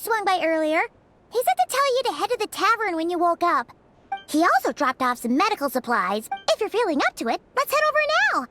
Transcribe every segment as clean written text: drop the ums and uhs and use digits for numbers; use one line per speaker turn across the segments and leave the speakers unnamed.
swung by earlier. He said to tell you to head to the tavern when you woke up. He also dropped off some medical supplies. If you're feeling up to it, let's head over now.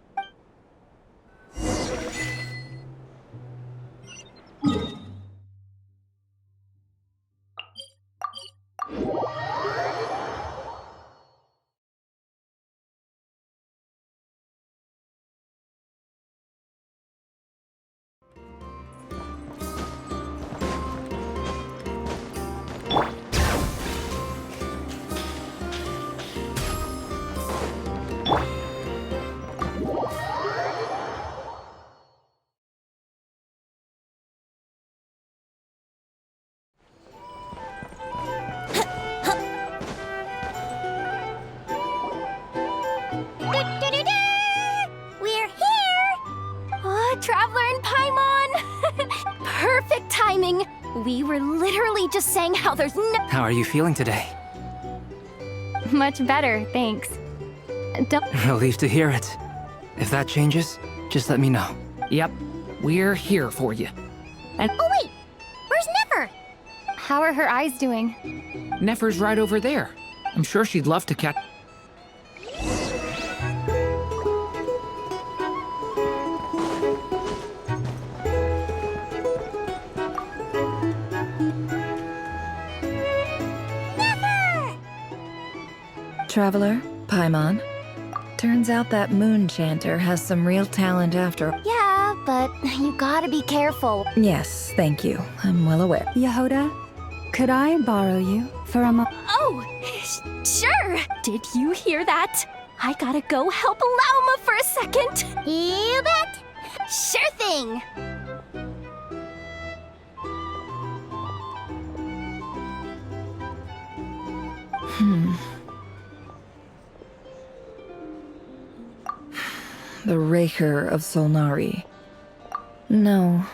We're here!
Oh, Traveler and Paimon! Perfect timing! We were literally just saying how there's no—
How are you feeling today?
Much better, thanks. Don't—
Relieved to hear it. If that changes, just let me know.
Yep, we're here for you.
Oh wait! Where's Nefer?
How are her eyes doing?
Nefer's right over there. I'm sure she'd love to catch—
Traveler, Paimon. Turns out that moon chanter has some real talent after—
Yeah, but you gotta be careful.
Yes, thank you. I'm well aware.
Yehoda, could I borrow you for a moment?
Oh, sure! Did you hear that? I gotta go help Lauma for a second.
You bet!
Sure thing!
The Raker of Solnari. No,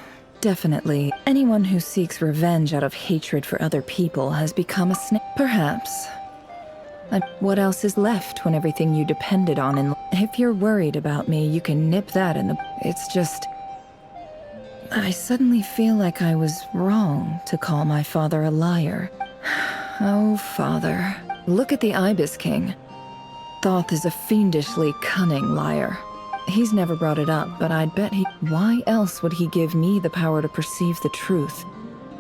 definitely. Anyone who seeks revenge out of hatred for other people has become a snake. Perhaps. What else is left when everything you depended on in— If you're worried about me, you can nip that in the— It's just— I suddenly feel like I was wrong to call my father a liar. Oh, father. Look at the Ibis King. Thoth is a fiendishly cunning liar. He's never brought it up, but I'd bet he— Why else would he give me the power to perceive the truth,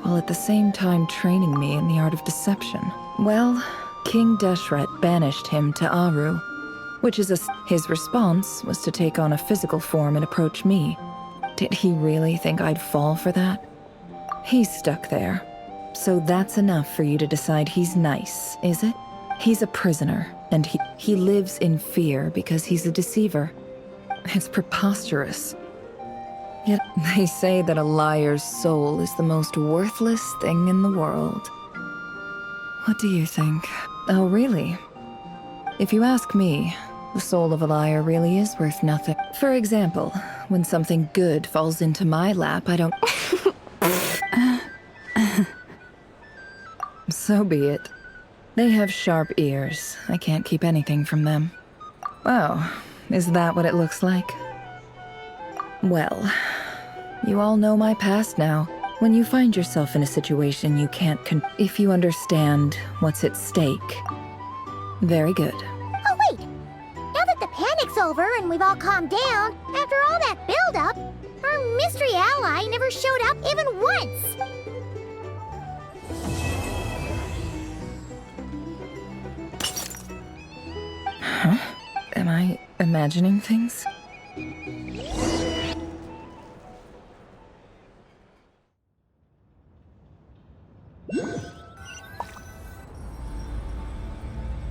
while at the same time training me in the art of deception? Well, King Deshret banished him to Aru, which is his response was to take on a physical form and approach me. Did he really think I'd fall for that? He's stuck there. So that's enough for you to decide he's nice, is it? He's a prisoner, and he lives in fear because he's a deceiver. It's preposterous. Yet they say that a liar's soul is the most worthless thing in the world. What do you think? Oh, really? If you ask me, the soul of a liar really is worth nothing. For example, when something good falls into my lap, I don't— So be it. They have sharp ears. I can't keep anything from them. Wow. Is that what it looks like? Well, you all know my past now. When you find yourself in a situation you can't if you understand what's at stake. Very good.
Oh wait! Now that the panic's over and we've all calmed down, after all that build-up, our mystery ally never showed up even once!
Huh? Am I imagining things?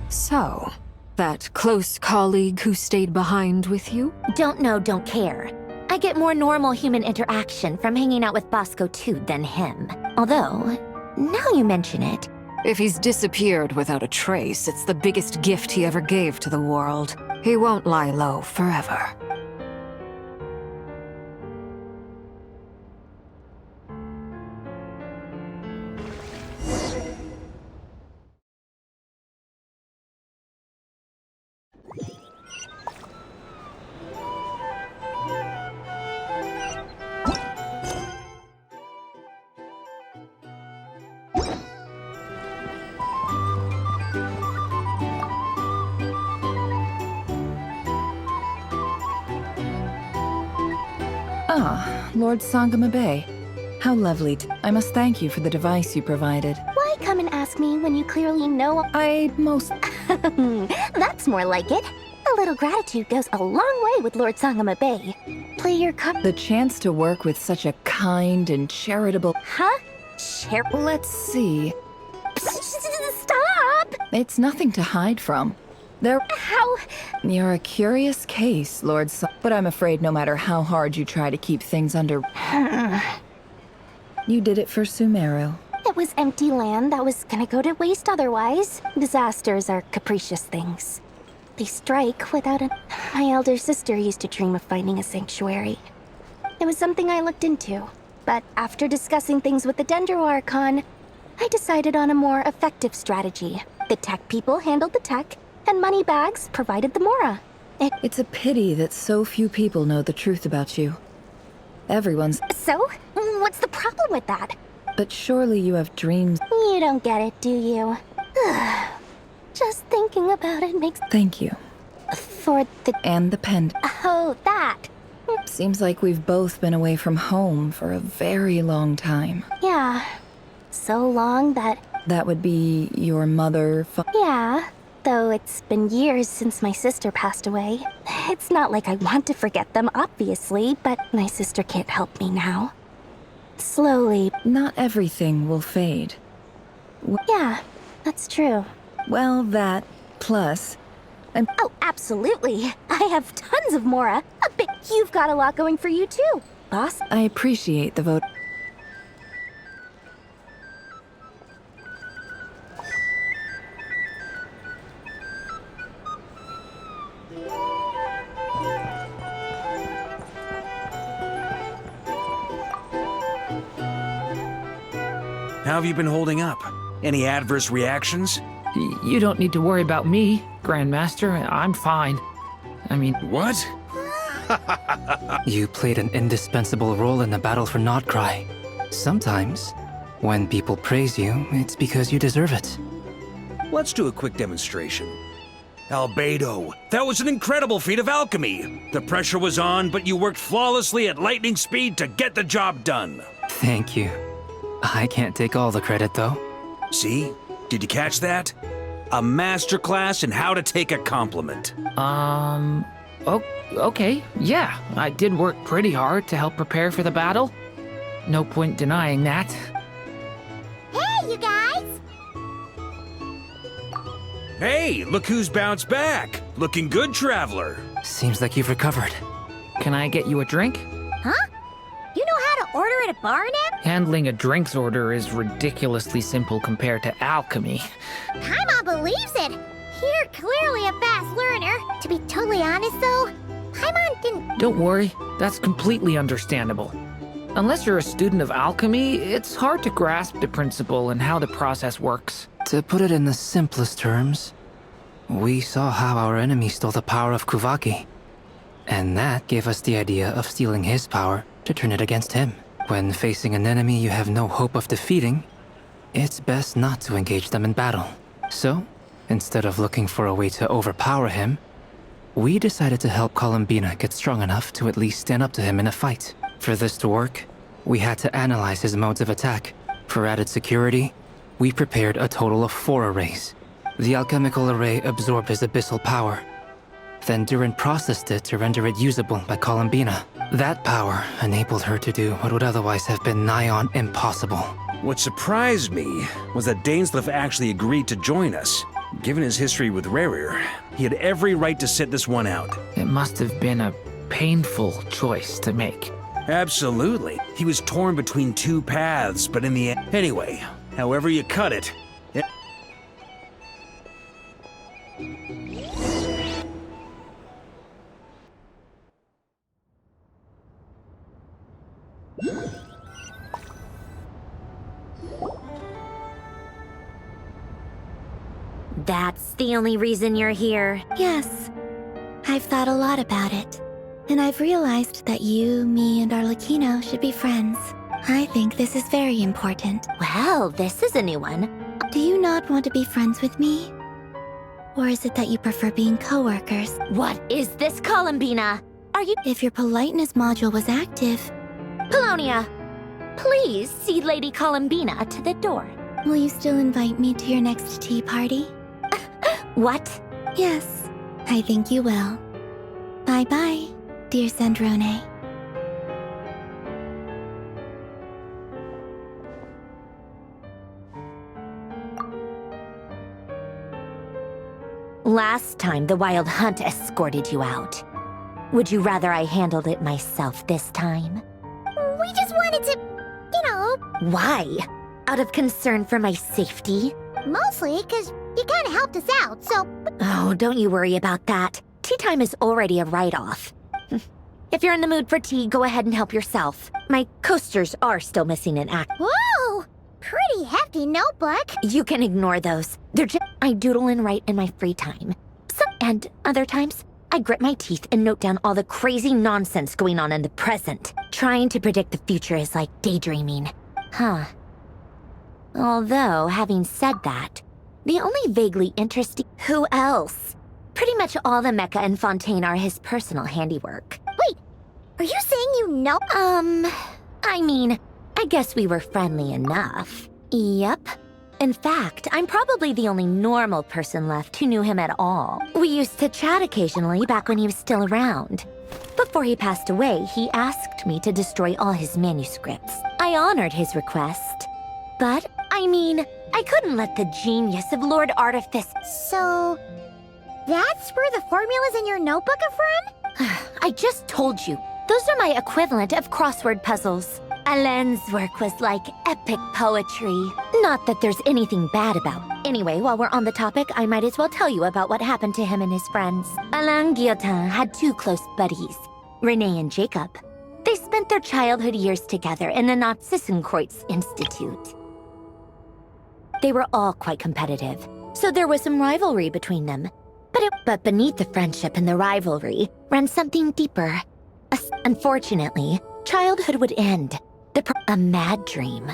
So, that close colleague who stayed behind with you?
Don't know, don't care. I get more normal human interaction from hanging out with Bosco too than him. Although, now you mention it.
If he's disappeared without a trace, it's the biggest gift he ever gave to the world. He won't lie low forever.
Ah, Lord Sangamabe. How lovely. I must thank you for the device you provided.
Why come and ask me when you clearly know?
I most...
That's more like it. A little gratitude goes a long way with Lord Sangamabe. Play your card.
The chance to work with such a kind and charitable...
Huh?
Let's see.
Stop!
It's nothing to hide from.
How?
You're a curious case, Lord but I'm afraid no matter how hard you try to keep things under... You did it for Sumeru.
It was empty land that was gonna go to waste otherwise. Disasters are capricious things. They strike without a... My elder sister used to dream of finding a sanctuary. It was something I looked into. But after discussing things with the Dendro Archon, I decided on a more effective strategy. The tech people handled the tech, and Moneybags provided the Mora.
It's a pity that so few people know the truth about you. Everyone's...
So? What's the problem with that?
But surely you have dreams...
You don't get it, do you? Just thinking about it makes...
Thank you.
For the...
And the pen.
Oh, that.
Seems like we've both been away from home for a very long time.
Yeah. So long that...
That would be your mother...
Yeah. Though it's been years since my sister passed away. It's not like I want to forget them, obviously, but my sister can't help me now. Slowly.
Not everything will fade.
Yeah, that's true.
Well, that, plus...
Oh, absolutely. I have tons of Mora. I bet you've got a lot going for you too, boss.
I appreciate the vote.
How have you been holding up? Any adverse reactions?
You don't need to worry about me, Grandmaster. I'm fine. I mean...
What?
You played an indispensable role in the battle for Nod-Krai. Sometimes, when people praise you, it's because you deserve it.
Let's do a quick demonstration. Albedo, that was an incredible feat of alchemy. The pressure was on, but you worked flawlessly at lightning speed to get the job done.
Thank you. I can't take all the credit, though.
See? Did you catch that? A masterclass in how to take a compliment.
Okay, yeah. I did work pretty hard to help prepare for the battle. No point denying that.
Hey, you guys!
Hey, look who's bounced back. Looking good, traveler.
Seems like you've recovered.
Can I get you a drink?
Huh? You know how to order at a bar now?
Handling a drinks order is ridiculously simple compared to alchemy.
Paimon believes it. You're clearly a fast learner. To be totally honest, though, Paimon didn't...
Don't worry, that's completely understandable. Unless you're a student of alchemy, it's hard to grasp the principle and how the process works.
To put it in the simplest terms, we saw how our enemy stole the power of Kuvaki. And that gave us the idea of stealing his power to turn it against him. When facing an enemy you have no hope of defeating, it's best not to engage them in battle. So, instead of looking for a way to overpower him, we decided to help Columbina get strong enough to at least stand up to him in a fight. For this to work, we had to analyze his modes of attack. For added security, we prepared a total of 4 arrays. The alchemical array absorbed his abyssal power. Then Durin processed it to render it usable by Columbina. That power enabled her to do what would otherwise have been nigh on impossible.
What surprised me was that Dainsleif actually agreed to join us. Given his history with Rerir, he had every right to sit this one out.
It must have been a painful choice to make.
Absolutely. He was torn between 2 paths, but in the end... Anyway, however you cut it...
That's the only reason you're here.
Yes. I've thought a lot about it. And I've realized that you, me, and Arlecchino should be friends. I think this is very important.
Well, this is a new one.
Do you not want to be friends with me? Or is it that you prefer being co-workers?
What is this, Columbina? Are you— If your politeness module was active... Polonia! Please see Lady Columbina to the door. Will you still invite me to your next tea party? What? Yes, I think you will. Bye-bye, dear Sandrone. Last time, the Wild Hunt escorted you out. Would you rather I handled it myself this time?
We just wanted to,
Why? Out of concern for my safety?
mostly because you kind of helped us out, so...
Oh, don't you worry about that. Tea time is already a write-off. If you're in the mood for tea, go ahead and help yourself. My coasters are still missing an act.
Whoa! Pretty hefty notebook.
You can ignore those. They're just... I doodle and write in my free time. And other times, I grit my teeth and note down all the crazy nonsense going on in the present. Trying to predict the future is like daydreaming. Huh. Although, having said that, the only vaguely interesting... Who else? Pretty much all the mecha and Fontaine are his personal handiwork.
Wait, are you saying you know?
I mean, I guess we were friendly enough. Yep. In fact, I'm probably the only normal person left who knew him at all. We used to chat occasionally back when he was still around. Before he passed away, he asked me to destroy all his manuscripts. I honored his request. But, I mean, I couldn't let the genius of Lord Artifice...
So... that's where the formulas in your notebook are from?
I just told you. Those are my equivalent of crossword puzzles. Alain's work was like epic poetry. Not that there's anything bad about it. Anyway, while we're on the topic, I might as well tell you about what happened to him and his friends. Alain Guillotin had two close buddies, Renee and Jacob. They spent their childhood years together in the Nod-Krai Institute. They were all quite competitive, so there was some rivalry between them. But beneath the friendship and the rivalry ran something deeper. Unfortunately, childhood would end. A mad dream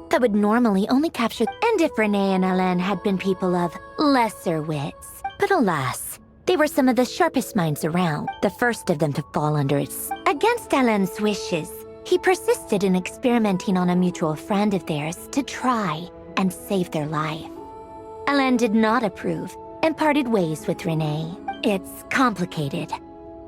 that would normally only capture... And if Renee and Alain had been people of lesser wits. But alas, they were some of the sharpest minds around, the first of them to fall under its... Against Alain's wishes, he persisted in experimenting on a mutual friend of theirs to try and save their life. Alain did not approve and parted ways with Renee. It's complicated.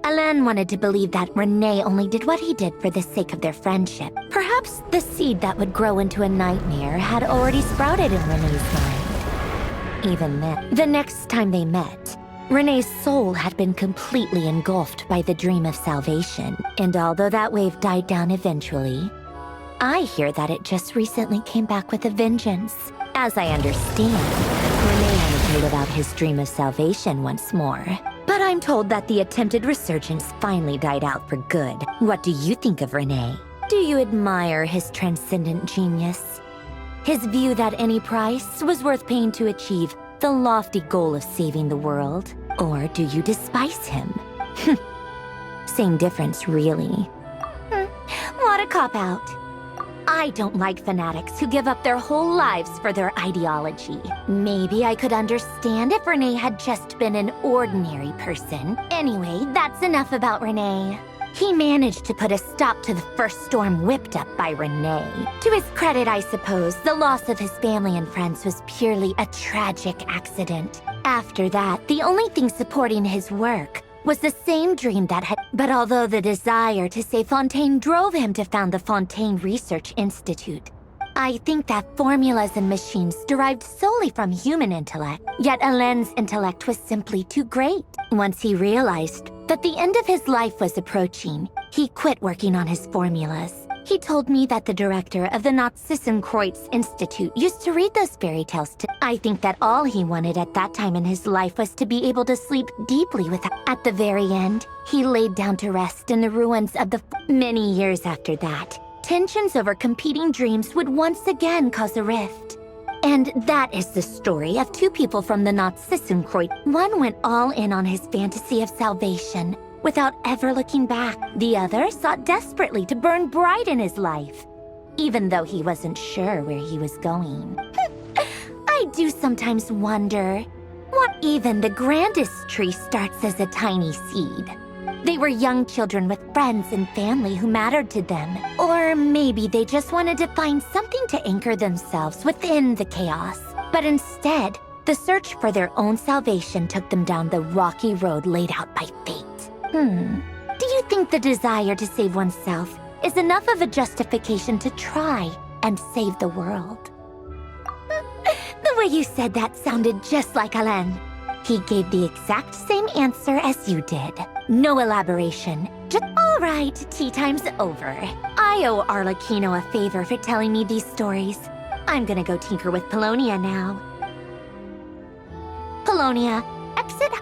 Alain wanted to believe that Renee only did what he did for the sake of their friendship. Perhaps the seed that would grow into a nightmare had already sprouted in Renee's mind. Even then, the next time they met, Renee's soul had been completely engulfed by the dream of salvation. And although that wave died down eventually, I hear that it just recently came back with a vengeance. As I understand, Renee wanted to live out his dream of salvation once more. But I'm told that the attempted resurgence finally died out for good. What do you think of Renee? Do you admire his transcendent genius? His view that any price was worth paying to achieve the lofty goal of saving the world? Or do you despise him? Same difference, really. What a cop-out. I don't like fanatics who give up their whole lives for their ideology. Maybe I could understand if Renee had just been an ordinary person. Anyway, that's enough about Renee. He managed to put a stop to the first storm whipped up by Renee. To his credit, I suppose, the loss of his family and friends was purely a tragic accident. After that, the only thing supporting his work was the same dream that had... But although the desire to save Fontaine drove him to found the Fontaine Research Institute, I think that formulas and machines derived solely from human intellect. Yet Alain's intellect was simply too great. Once he realized that the end of his life was approaching, he quit working on his formulas. He told me that the director of the Nod-Krai Institute used to read those fairy tales to... I think that all he wanted at that time in his life was to be able to sleep deeply without... At the very end, he laid down to rest in the ruins of the... Many years after that, tensions over competing dreams would once again cause a rift. And that is the story of two people from the Nod-Krai. One went all in on his fantasy of salvation, without ever looking back. The other sought desperately to burn bright in his life, even though he wasn't sure where he was going. I do sometimes wonder what even the grandest tree starts as a tiny seed. They were young children with friends and family who mattered to them. Or maybe they just wanted to find something to anchor themselves within the chaos. But instead, the search for their own salvation took them down the rocky road laid out by fate. Do you think the desire to save oneself is enough of a justification to try and save the world? The way you said that sounded just like Alain. He gave the exact same answer as you did. No elaboration. Just, all right, tea time's over. I owe Arlecchino a favor for telling me these stories. I'm gonna go tinker with Polonia now. Polonia, exit